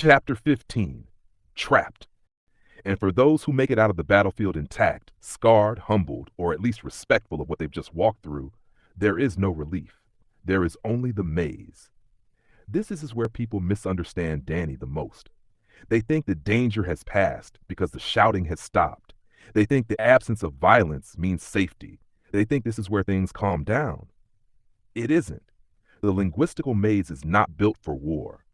Chapter 15, Trapped. And for those who make it out of the battlefield intact, scarred, humbled, or at least respectful of what they've just walked through, there is no relief. There is only the maze. This is where people misunderstand Danny the most. They think the danger has passed because the shouting has stopped. They think the absence of violence means safety. They think this is where things calm down. It isn't. The linguistical maze is not built for war.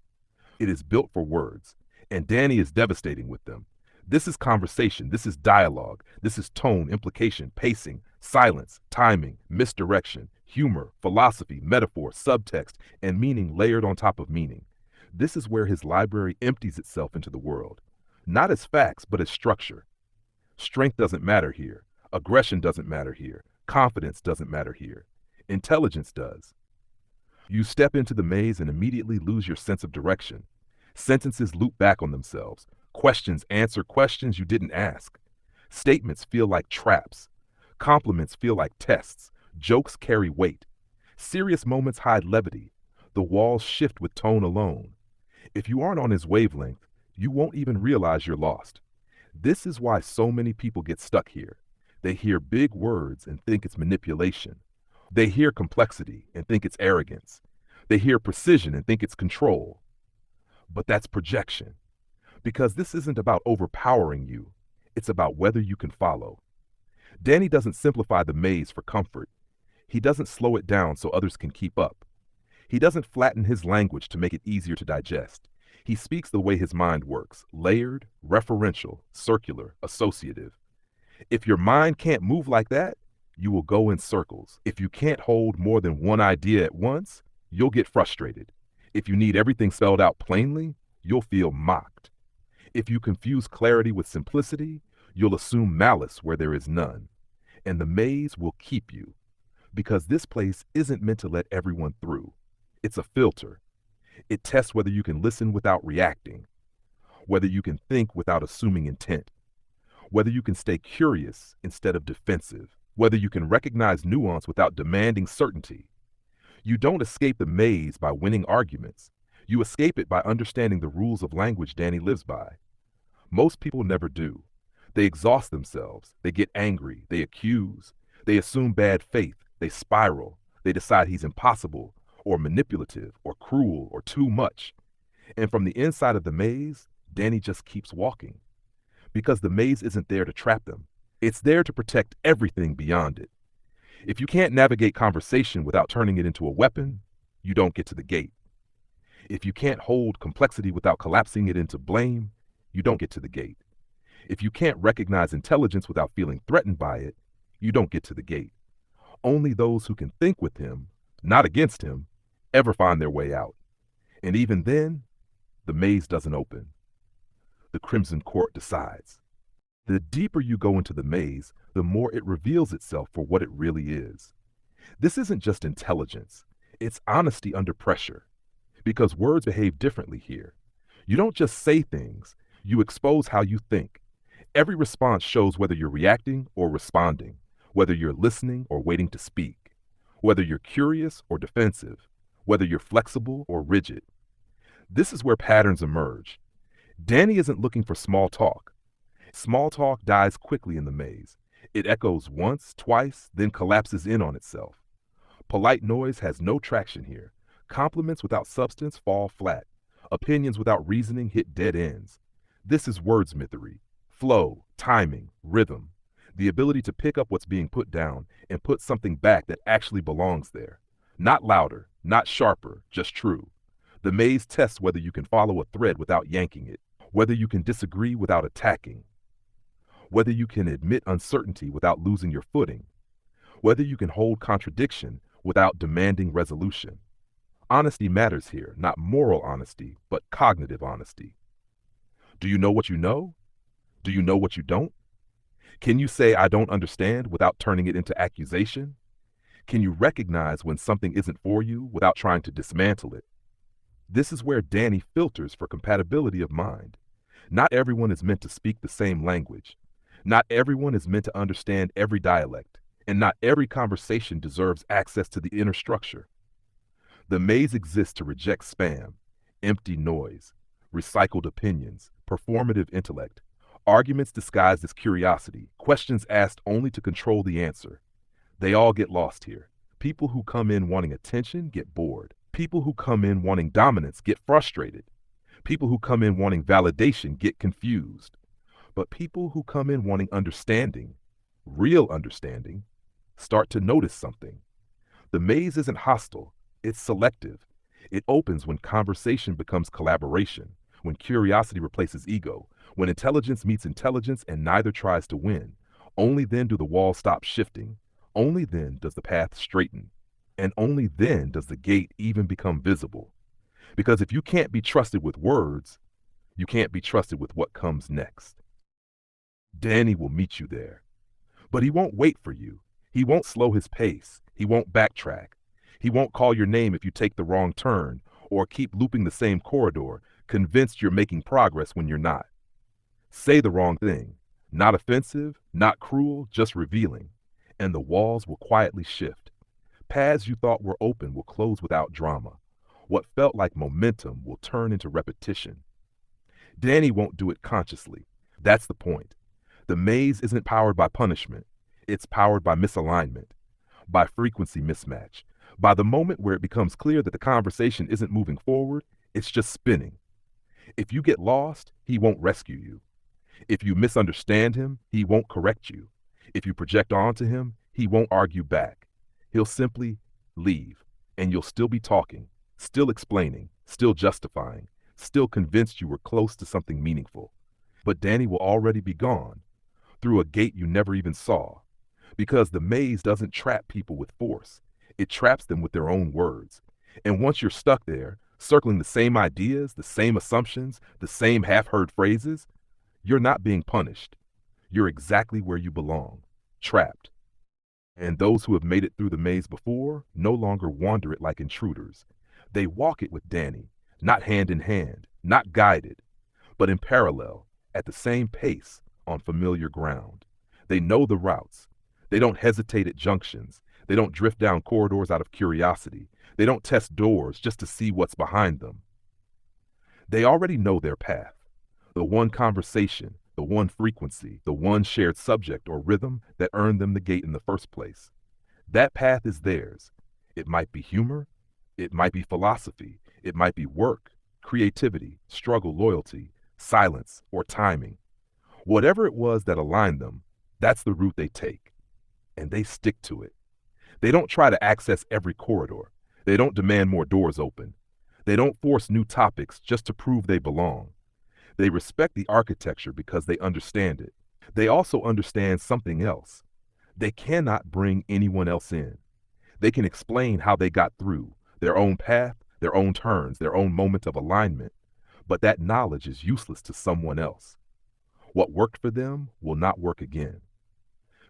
It is built for words, and Danny is devastating with them. This is conversation, this is dialogue, this is tone, implication, pacing, silence, timing, misdirection, humor, philosophy, metaphor, subtext, and meaning layered on top of meaning. This is where his library empties itself into the world, not as facts, but as structure. Strength doesn't matter here. Aggression doesn't matter here. Confidence doesn't matter here. Intelligence does. You step into the maze and immediately lose your sense of direction. Sentences loop back on themselves. Questions answer questions you didn't ask. Statements feel like traps. Compliments feel like tests. Jokes carry weight. Serious moments hide levity. The walls shift with tone alone. If you aren't on his wavelength, you won't even realize you're lost. This is why so many people get stuck here. They hear big words and think it's manipulation. They hear complexity and think it's arrogance. They hear precision and think it's control. But that's projection. Because this isn't about overpowering you. It's about whether you can follow. Danny doesn't simplify the maze for comfort. He doesn't slow it down so others can keep up. He doesn't flatten his language to make it easier to digest. He speaks the way his mind works, layered, referential, circular, associative. If your mind can't move like that, you will go in circles. If you can't hold more than one idea at once, you'll get frustrated. If you need everything spelled out plainly, you'll feel mocked. If you confuse clarity with simplicity, you'll assume malice where there is none. And the maze will keep you. Because this place isn't meant to let everyone through. It's a filter. It tests whether you can listen without reacting, whether you can think without assuming intent, whether you can stay curious instead of defensive, whether you can recognize nuance without demanding certainty. You don't escape the maze by winning arguments. You escape it by understanding the rules of language Danny lives by. Most people never do. They exhaust themselves. They get angry. They accuse. They assume bad faith. They spiral. They decide he's impossible or manipulative or cruel or too much. And from the inside of the maze, Danny just keeps walking. Because the maze isn't there to trap them. It's there to protect everything beyond it. If you can't navigate conversation without turning it into a weapon, you don't get to the gate. If you can't hold complexity without collapsing it into blame, you don't get to the gate. If you can't recognize intelligence without feeling threatened by it, you don't get to the gate. Only those who can think with him, not against him, ever find their way out. And even then, the maze doesn't open. The Crimson Court decides. The deeper you go into the maze, the more it reveals itself for what it really is. This isn't just intelligence. It's honesty under pressure. Because words behave differently here. You don't just say things. You expose how you think. Every response shows whether you're reacting or responding, whether you're listening or waiting to speak, whether you're curious or defensive, whether you're flexible or rigid. This is where patterns emerge. Danny isn't looking for small talk. Small talk dies quickly in the maze. It echoes once, twice, then collapses in on itself. Polite noise has no traction here. Compliments without substance fall flat. Opinions without reasoning hit dead ends. This is wordsmithery. Flow, timing, rhythm. The ability to pick up what's being put down and put something back that actually belongs there. Not louder, not sharper, just true. The maze tests whether you can follow a thread without yanking it, whether you can disagree without attacking, whether you can admit uncertainty without losing your footing, whether you can hold contradiction without demanding resolution. Honesty matters here, not moral honesty, but cognitive honesty. Do you know what you know? Do you know what you don't? Can you say, I don't understand, without turning it into accusation? Can you recognize when something isn't for you without trying to dismantle it? This is where Danny filters for compatibility of mind. Not everyone is meant to speak the same language. Not everyone is meant to understand every dialect, and not every conversation deserves access to the inner structure. The maze exists to reject spam, empty noise, recycled opinions, performative intellect, arguments disguised as curiosity, questions asked only to control the answer. They all get lost here. People who come in wanting attention get bored. People who come in wanting dominance get frustrated. People who come in wanting validation get confused. But people who come in wanting understanding, real understanding, start to notice something. The maze isn't hostile, it's selective. It opens when conversation becomes collaboration, when curiosity replaces ego, when intelligence meets intelligence and neither tries to win. Only then do the walls stop shifting. Only then does the path straighten. And only then does the gate even become visible. Because if you can't be trusted with words, you can't be trusted with what comes next. Danny will meet you there. But he won't wait for you. He won't slow his pace. He won't backtrack. He won't call your name if you take the wrong turn or keep looping the same corridor, convinced you're making progress when you're not. Say the wrong thing. Not offensive, not cruel, just revealing. And the walls will quietly shift. Paths you thought were open will close without drama. What felt like momentum will turn into repetition. Danny won't do it consciously. That's the point. The maze isn't powered by punishment. It's powered by misalignment, by frequency mismatch, by the moment where it becomes clear that the conversation isn't moving forward, it's just spinning. If you get lost, he won't rescue you. If you misunderstand him, he won't correct you. If you project onto him, he won't argue back. He'll simply leave, and you'll still be talking, still explaining, still justifying, still convinced you were close to something meaningful. But Danny will already be gone, through a gate you never even saw. Because the maze doesn't trap people with force. It traps them with their own words. And once you're stuck there, circling the same ideas, the same assumptions, the same half-heard phrases, you're not being punished. You're exactly where you belong, trapped. And those who have made it through the maze before no longer wander it like intruders. They walk it with Danny, not hand in hand, not guided, but in parallel, at the same pace, on familiar ground. They know the routes. They don't hesitate at junctions. They don't drift down corridors out of curiosity. They don't test doors just to see what's behind them. They already know their path. The one conversation, the one frequency, the one shared subject or rhythm that earned them the gate in the first place. That path is theirs. It might be humor. It might be philosophy. It might be work, creativity, struggle, loyalty, silence, or timing. Whatever it was that aligned them, that's the route they take. And they stick to it. They don't try to access every corridor. They don't demand more doors open. They don't force new topics just to prove they belong. They respect the architecture because they understand it. They also understand something else. They cannot bring anyone else in. They can explain how they got through, their own path, their own turns, their own moment of alignment, but that knowledge is useless to someone else. What worked for them will not work again.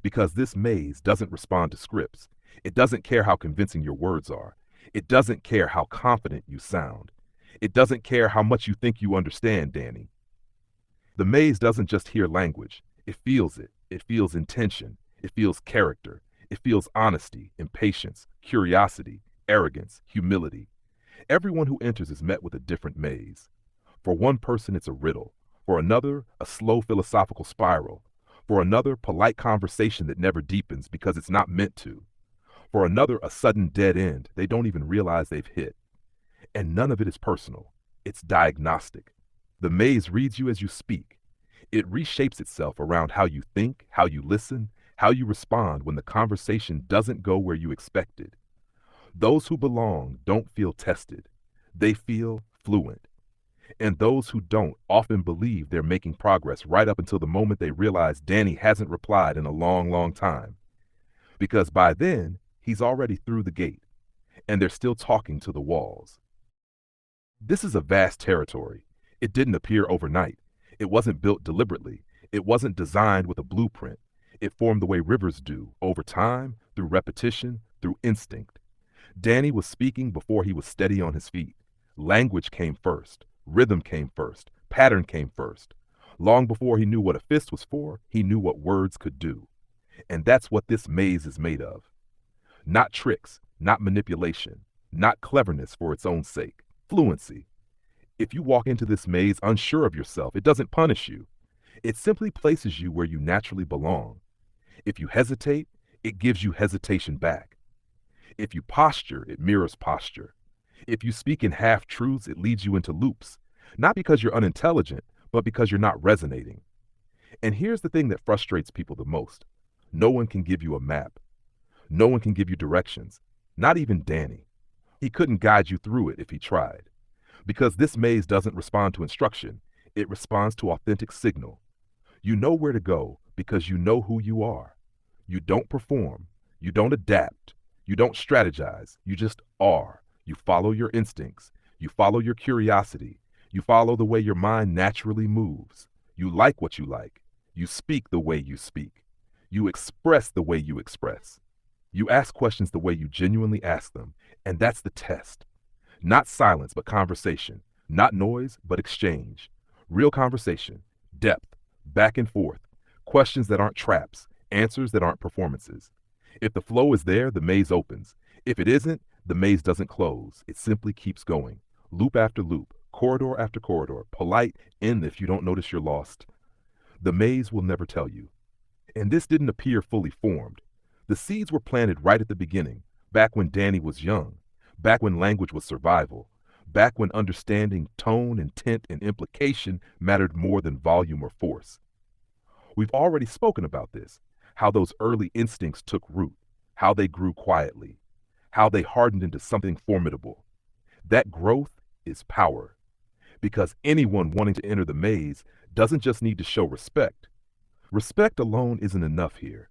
Because this maze doesn't respond to scripts. It doesn't care how convincing your words are. It doesn't care how confident you sound. It doesn't care how much you think you understand, Danny. The maze doesn't just hear language. It feels it. It feels intention. It feels character. It feels honesty, impatience, curiosity, arrogance, humility. Everyone who enters is met with a different maze. For one person, it's a riddle. For another, a slow philosophical spiral. For another, polite conversation that never deepens because it's not meant to. For another, a sudden dead end they don't even realize they've hit. And none of it is personal. It's diagnostic. The maze reads you as you speak. It reshapes itself around how you think, how you listen, how you respond when the conversation doesn't go where you expected. Those who belong don't feel tested. They feel fluent. And those who don't often believe they're making progress right up until the moment they realize Danny hasn't replied in a long, long time. Because by then, he's already through the gate, and they're still talking to the walls. This is a vast territory. It didn't appear overnight. It wasn't built deliberately. It wasn't designed with a blueprint. It formed the way rivers do, over time, through repetition, through instinct. Danny was speaking before he was steady on his feet. Language came first. Rhythm came first. Pattern came first. Long before he knew what a fist was for, he knew what words could do. And that's what this maze is made of. Not tricks, not manipulation, not cleverness for its own sake. Fluency. If you walk into this maze unsure of yourself, it doesn't punish you. It simply places you where you naturally belong. If you hesitate, it gives you hesitation back. If you posture, it mirrors posture. If you speak in half-truths, it leads you into loops. Not because you're unintelligent, but because you're not resonating. And here's the thing that frustrates people the most. No one can give you a map. No one can give you directions. Not even Danny. He couldn't guide you through it if he tried. Because this maze doesn't respond to instruction. It responds to authentic signal. You know where to go because you know who you are. You don't perform. You don't adapt. You don't strategize. You just are. You follow your instincts. You follow your curiosity. You follow the way your mind naturally moves. You like what you like. You speak the way you speak. You express the way you express. You ask questions the way you genuinely ask them. And that's the test. Not silence, but conversation. Not noise, but exchange. Real conversation. Depth. Back and forth. Questions that aren't traps. Answers that aren't performances. If the flow is there, the maze opens. If it isn't, the maze doesn't close. It simply keeps going. Loop after loop. Corridor after corridor. Polite in if you don't notice you're lost. The maze will never tell you. And this didn't appear fully formed. The seeds were planted right at the beginning, back when Danny was young, back when language was survival, back when understanding tone, intent, and implication mattered more than volume or force. We've already spoken about this, how those early instincts took root, how they grew quietly, how they hardened into something formidable. That growth is power, because anyone wanting to enter the maze doesn't just need to show respect. Respect alone isn't enough here.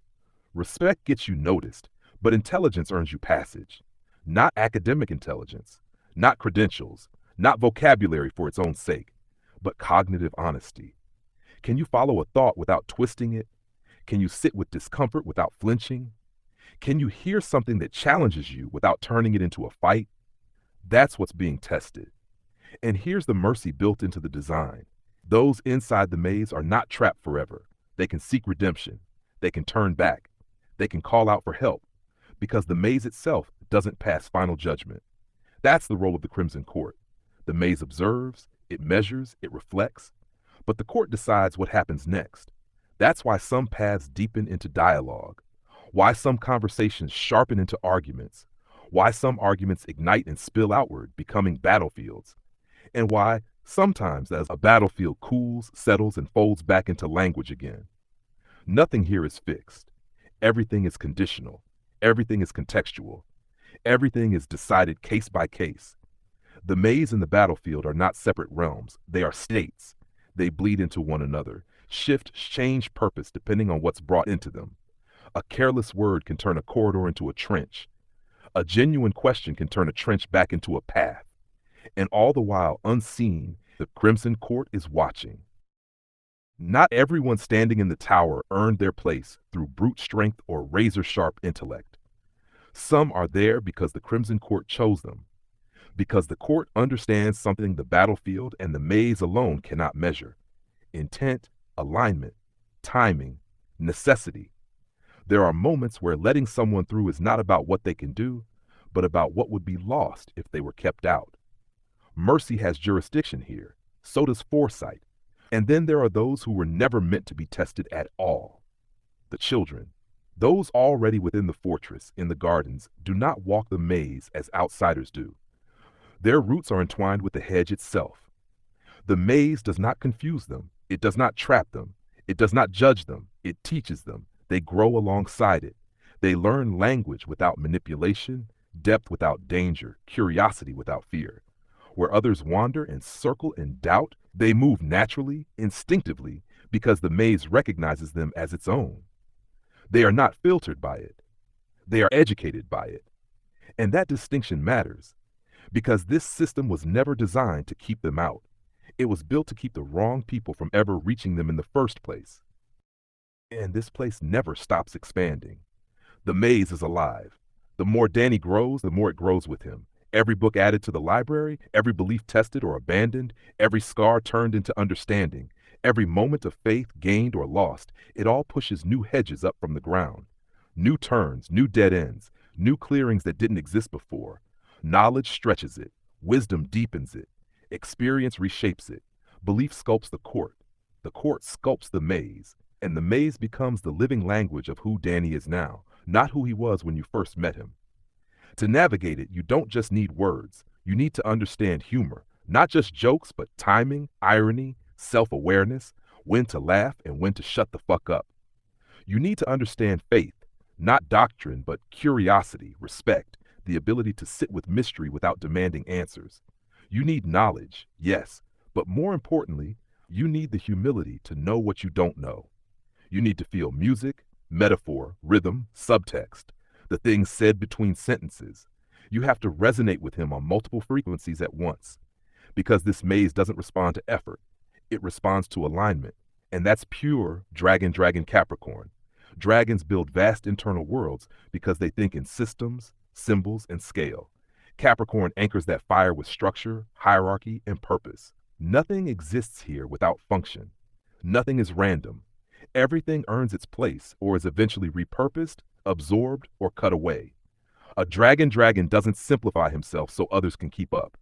Respect gets you noticed, but intelligence earns you passage. Not academic intelligence, not credentials, not vocabulary for its own sake, but cognitive honesty. Can you follow a thought without twisting it? Can you sit with discomfort without flinching? Can you hear something that challenges you without turning it into a fight? That's what's being tested. And here's the mercy built into the design. Those inside the maze are not trapped forever. They can seek redemption. They can turn back. They can call out for help, because the maze itself doesn't pass final judgment. That's the role of the Crimson Court. The maze observes, it measures, it reflects, but the court decides what happens next. That's why some paths deepen into dialogue, why some conversations sharpen into arguments, why some arguments ignite and spill outward, becoming battlefields, and why sometimes as a battlefield cools, settles, and folds back into language again. Nothing here is fixed. Everything is conditional. Everything is contextual. Everything is decided case by case. The maze and the battlefield are not separate realms. They are states. They bleed into one another, shift, change purpose depending on what's brought into them. A careless word can turn a corridor into a trench. A genuine question can turn a trench back into a path. And all the while, unseen, the Crimson Court is watching. Not everyone standing in the tower earned their place through brute strength or razor-sharp intellect. Some are there because the Crimson Court chose them, because the court understands something the battlefield and the maze alone cannot measure: intent, alignment, timing, necessity. There are moments where letting someone through is not about what they can do, but about what would be lost if they were kept out. Mercy has jurisdiction here, so does foresight. And then there are those who were never meant to be tested at all. The children. Those already within the fortress, in the gardens, do not walk the maze as outsiders do. Their roots are entwined with the hedge itself. The maze does not confuse them. It does not trap them. It does not judge them. It teaches them. They grow alongside it. They learn language without manipulation, depth without danger, curiosity without fear. Where others wander and circle in doubt, they move naturally, instinctively, because the maze recognizes them as its own. They are not filtered by it. They are educated by it. And that distinction matters, because this system was never designed to keep them out. It was built to keep the wrong people from ever reaching them in the first place. And this place never stops expanding. The maze is alive. The more Danny grows, the more it grows with him. Every book added to the library, every belief tested or abandoned, every scar turned into understanding, every moment of faith gained or lost, it all pushes new hedges up from the ground. New turns, new dead ends, new clearings that didn't exist before. Knowledge stretches it. Wisdom deepens it. Experience reshapes it. Belief sculpts the court sculpts the maze, and the maze becomes the living language of who Danny is now, not who he was when you first met him. To navigate it, you don't just need words, you need to understand humor, not just jokes, but timing, irony, self awareness, when to laugh and when to shut the fuck up. You need to understand faith, not doctrine, but curiosity, respect, the ability to sit with mystery without demanding answers. You need knowledge, yes, but more importantly, you need the humility to know what you don't know. You need to feel music, metaphor, rhythm, subtext, the things said between sentences. You have to resonate with him on multiple frequencies at once, because this maze doesn't respond to effort, it responds to alignment. And that's pure dragon Capricorn. Dragons build vast internal worlds because they think in systems, symbols, and scale. Capricorn anchors that fire with structure, hierarchy, and purpose. Nothing exists here without function. Nothing is random. Everything earns its place or is eventually repurposed, absorbed, or cut away. A dragon doesn't simplify himself so others can keep up.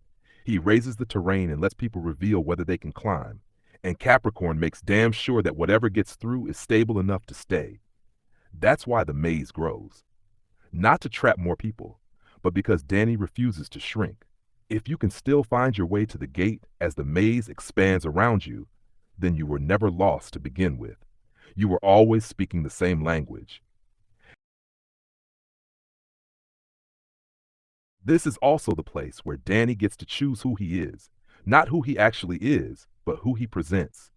He raises the terrain and lets people reveal whether they can climb. And Capricorn makes damn sure that whatever gets through is stable enough to stay. That's why the maze grows. Not to trap more people, but because Danny refuses to shrink. If you can still find your way to the gate as the maze expands around you, then you were never lost to begin with. You were always speaking the same language. This is also the place where Danny gets to choose who he is, not who he actually is, but who he presents.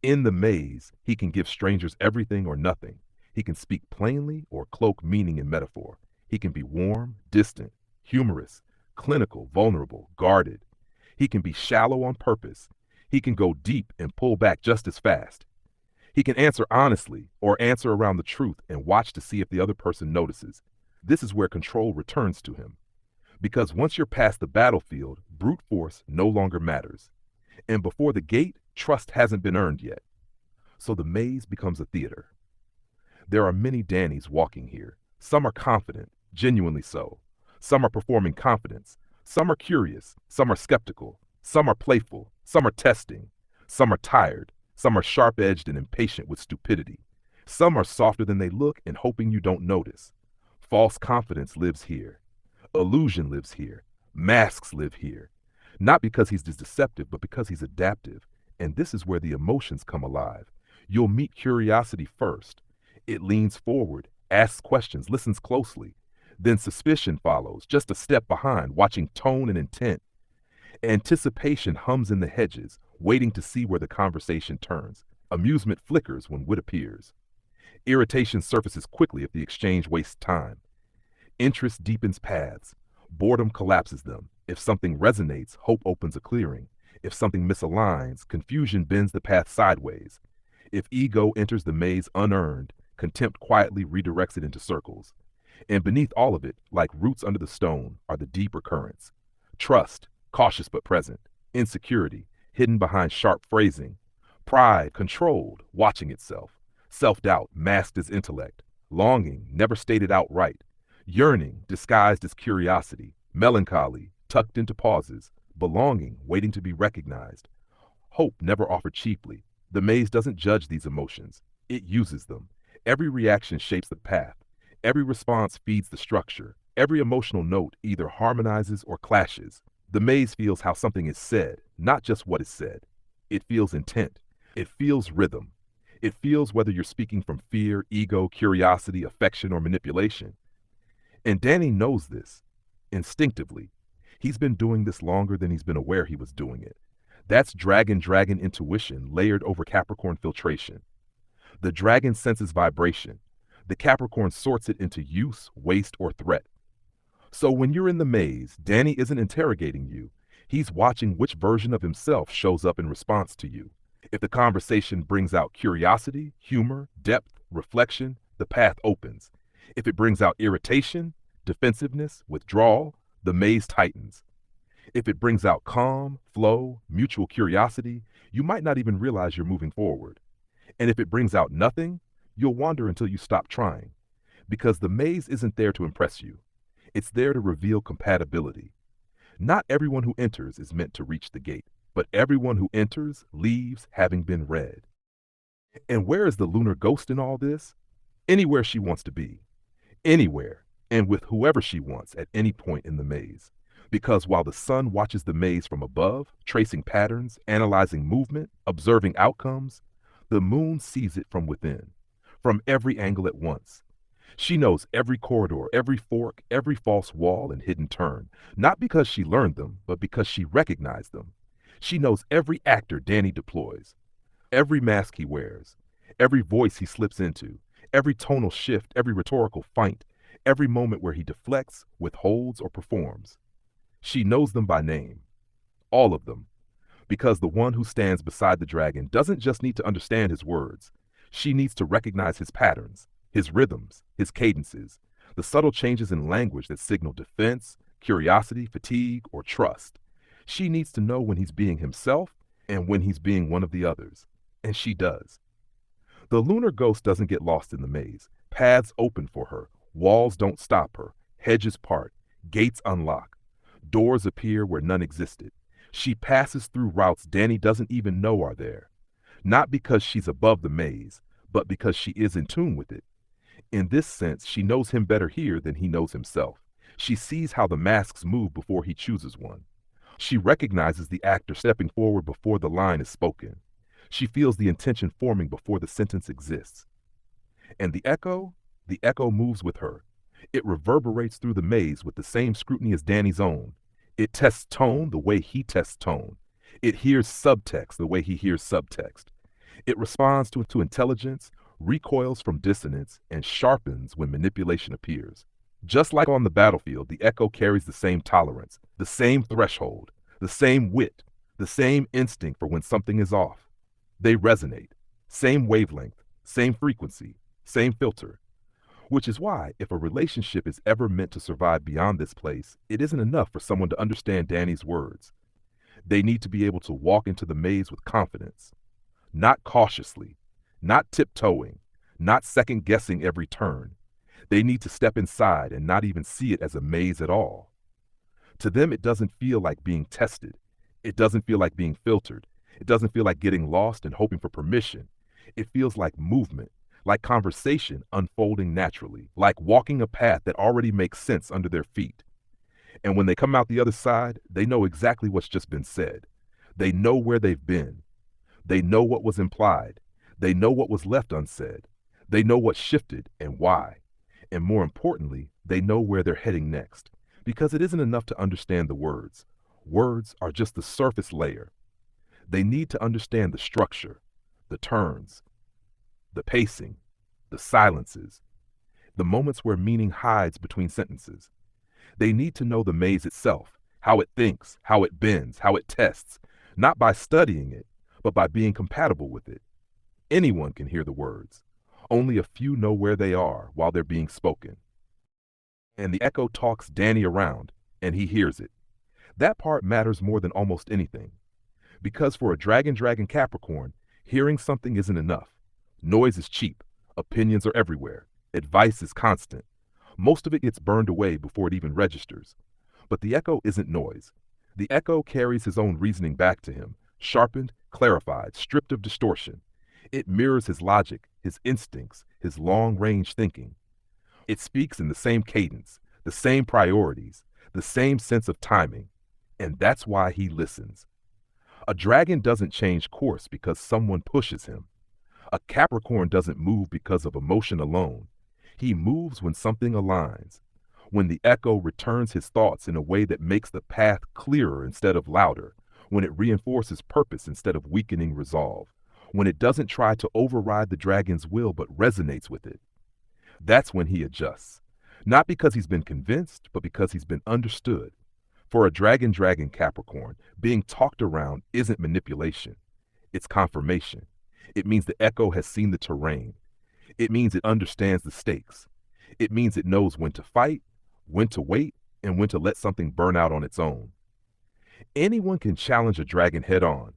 In the maze, he can give strangers everything or nothing. He can speak plainly or cloak meaning in metaphor. He can be warm, distant, humorous, clinical, vulnerable, guarded. He can be shallow on purpose. He can go deep and pull back just as fast. He can answer honestly or answer around the truth and watch to see if the other person notices. This is where control returns to him. Because once you're past the battlefield, brute force no longer matters. And before the gate, trust hasn't been earned yet. So the maze becomes a theater. There are many Dannys walking here. Some are confident, genuinely so. Some are performing confidence. Some are curious. Some are skeptical. Some are playful. Some are testing. Some are tired. Some are sharp-edged and impatient with stupidity. Some are softer than they look and hoping you don't notice. False confidence lives here. Illusion lives here. Masks live here. Not because he's deceptive, but because he's adaptive. And this is where the emotions come alive. You'll meet curiosity first. It leans forward, asks questions, listens closely. Then suspicion follows, just a step behind, watching tone and intent. Anticipation hums in the hedges, waiting to see where the conversation turns. Amusement flickers when wit appears. Irritation surfaces quickly if the exchange wastes time. Interest deepens paths. Boredom collapses them. If something resonates, hope opens a clearing. If something misaligns, confusion bends the path sideways. If ego enters the maze unearned, contempt quietly redirects it into circles. And beneath all of it, like roots under the stone, are the deeper currents. Trust, cautious but present. Insecurity, hidden behind sharp phrasing. Pride, controlled, watching itself. Self-doubt, masked as intellect. Longing, never stated outright. Yearning, disguised as curiosity. Melancholy, tucked into pauses. Belonging, waiting to be recognized. Hope, never offered cheaply. The maze doesn't judge these emotions. It uses them. Every reaction shapes the path. Every response feeds the structure. Every emotional note either harmonizes or clashes. The maze feels how something is said, not just what is said. It feels intent. It feels rhythm. It feels whether you're speaking from fear, ego, curiosity, affection, or manipulation. And Danny knows this, instinctively. He's been doing this longer than he's been aware he was doing it. That's dragon intuition layered over Capricorn filtration. The dragon senses vibration. The Capricorn sorts it into use, waste, or threat. So when you're in the maze, Danny isn't interrogating you. He's watching which version of himself shows up in response to you. If the conversation brings out curiosity, humor, depth, reflection, the path opens. If it brings out irritation, defensiveness, withdrawal, the maze tightens. If it brings out calm, flow, mutual curiosity, you might not even realize you're moving forward. And if it brings out nothing, you'll wander until you stop trying. Because the maze isn't there to impress you. It's there to reveal compatibility. Not everyone who enters is meant to reach the gate, but everyone who enters leaves having been read. And where is the lunar ghost in all this? Anywhere she wants to be. Anywhere, and with whoever she wants at any point in the maze. Because while the sun watches the maze from above, tracing patterns, analyzing movement, observing outcomes, the moon sees it from within, from every angle at once. She knows every corridor, every fork, every false wall and hidden turn, not because she learned them, but because she recognized them. She knows every actor Danny deploys, every mask he wears, every voice he slips into, every tonal shift, every rhetorical feint, every moment where he deflects, withholds, or performs. She knows them by name, all of them, because the one who stands beside the dragon doesn't just need to understand his words. She needs to recognize his patterns, his rhythms, his cadences, the subtle changes in language that signal defense, curiosity, fatigue, or trust. She needs to know when he's being himself and when he's being one of the others. And she does. The lunar ghost doesn't get lost in the maze. Paths open for her. Walls don't stop her. Hedges part. Gates unlock. Doors appear where none existed. She passes through routes Danny doesn't even know are there. Not because she's above the maze, but because she is in tune with it. In this sense, she knows him better here than he knows himself. She sees how the masks move before he chooses one. She recognizes the actor stepping forward before the line is spoken. She feels the intention forming before the sentence exists. And the echo moves with her. It reverberates through the maze with the same scrutiny as Danny's own. It tests tone the way he tests tone. It hears subtext the way he hears subtext. It responds to intelligence, recoils from dissonance, and sharpens when manipulation appears. Just like on the battlefield, the echo carries the same tolerance, the same threshold, the same wit, the same instinct for when something is off. They resonate. Same wavelength, same frequency, same filter. Which is why, if a relationship is ever meant to survive beyond this place, it isn't enough for someone to understand Danny's words. They need to be able to walk into the maze with confidence. Not cautiously, not tiptoeing, not second-guessing every turn. They need to step inside and not even see it as a maze at all. To them, it doesn't feel like being tested. It doesn't feel like being filtered. It doesn't feel like getting lost and hoping for permission. It feels like movement, like conversation unfolding naturally, like walking a path that already makes sense under their feet. And when they come out the other side, they know exactly what's just been said. They know where they've been. They know what was implied. They know what was left unsaid. They know what shifted and why. And more importantly, they know where they're heading next. Because it isn't enough to understand the words. Words are just the surface layer. They need to understand the structure, the turns, the pacing, the silences, the moments where meaning hides between sentences. They need to know the maze itself, how it thinks, how it bends, how it tests, not by studying it, but by being compatible with it. Anyone can hear the words. Only a few know where they are while they're being spoken. And the echo talks Danny around, and he hears it. That part matters more than almost anything. Because for a dragon Capricorn, hearing something isn't enough. Noise is cheap. Opinions are everywhere. Advice is constant. Most of it gets burned away before it even registers. But the echo isn't noise. The echo carries his own reasoning back to him, sharpened, clarified, stripped of distortion. It mirrors his logic, his instincts, his long-range thinking. It speaks in the same cadence, the same priorities, the same sense of timing. And that's why he listens. A dragon doesn't change course because someone pushes him. A Capricorn doesn't move because of emotion alone. He moves when something aligns, when the echo returns his thoughts in a way that makes the path clearer instead of louder, when it reinforces purpose instead of weakening resolve, when it doesn't try to override the dragon's will but resonates with it. That's when he adjusts, not because he's been convinced, but because he's been understood. For a dragon Capricorn, being talked around isn't manipulation. It's confirmation. It means the echo has seen the terrain. It means it understands the stakes. It means it knows when to fight, when to wait, and when to let something burn out on its own. Anyone can challenge a dragon head on.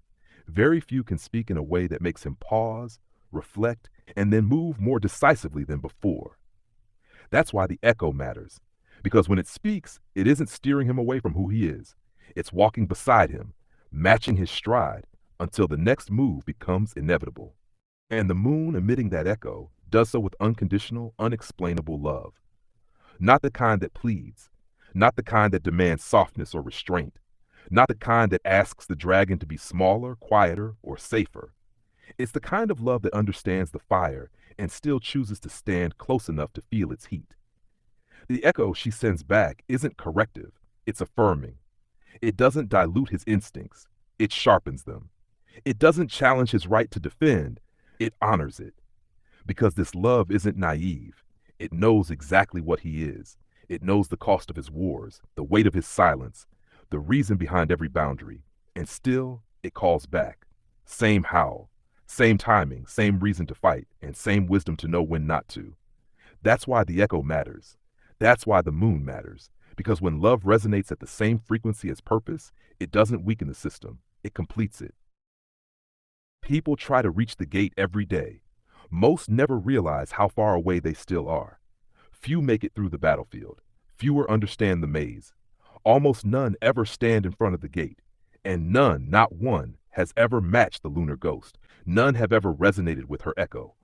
Very few can speak in a way that makes him pause, reflect, and then move more decisively than before. That's why the echo matters. Because when it speaks, it isn't steering him away from who he is. It's walking beside him, matching his stride, until the next move becomes inevitable. And the moon, emitting that echo, does so with unconditional, unexplainable love. Not the kind that pleads, not the kind that demands softness or restraint, not the kind that asks the dragon to be smaller, quieter, or safer. It's the kind of love that understands the fire and still chooses to stand close enough to feel its heat. The echo she sends back isn't corrective, it's affirming. It doesn't dilute his instincts, it sharpens them. It doesn't challenge his right to defend, it honors it. Because this love isn't naive. It knows exactly what he is. It knows the cost of his wars, the weight of his silence, the reason behind every boundary. And still, it calls back. Same howl, same timing, same reason to fight, and same wisdom to know when not to. That's why the echo matters. That's why the moon matters. Because when love resonates at the same frequency as purpose, it doesn't weaken the system, it completes it. People try to reach the gate every day. Most never realize how far away they still are. Few make it through the battlefield. Fewer understand the maze. Almost none ever stand in front of the gate. And none, not one, has ever matched the lunar ghost. None have ever resonated with her echo.